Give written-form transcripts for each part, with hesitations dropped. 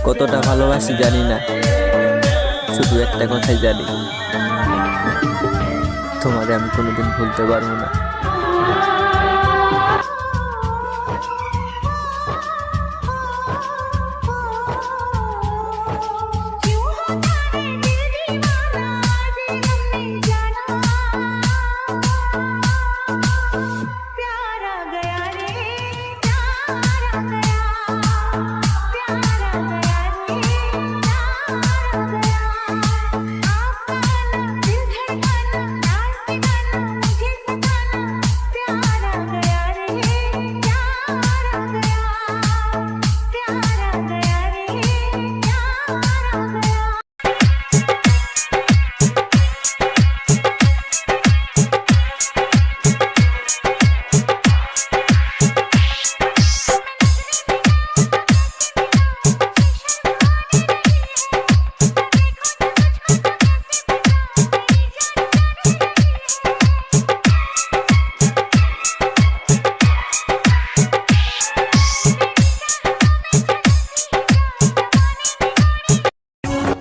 কতটা ভালোবাসি জানি না, শুধু একটা কথাই জানি, তোমারে আমি কোনোদিন ভুলতে পারবো না।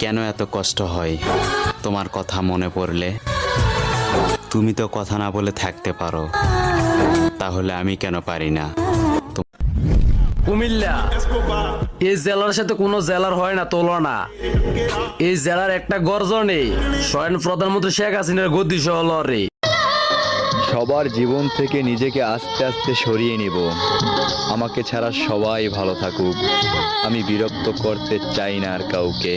কেন এত কষ্ট হয় তোমার কথা মনে পড়লে? তুমি তো কথা না বলে থাকতে পারো, তাহলে আমি কেন পারি না? কুমিল্লা এই জেলার সাথে কোনো জেলার হয় না তুলনা। এই জেলার একটা গর্জনে স্বয়ং প্রধানমন্ত্রী শেখ হাসিনার গদি সহ লড়ে। সবার জীবন থেকে নিজেকে আস্তে আস্তে সরিয়ে নিব। আমাকে ছাড়া সবাই ভালো থাকুক, আমি বিরক্ত করতে চাই না আর কাউকে।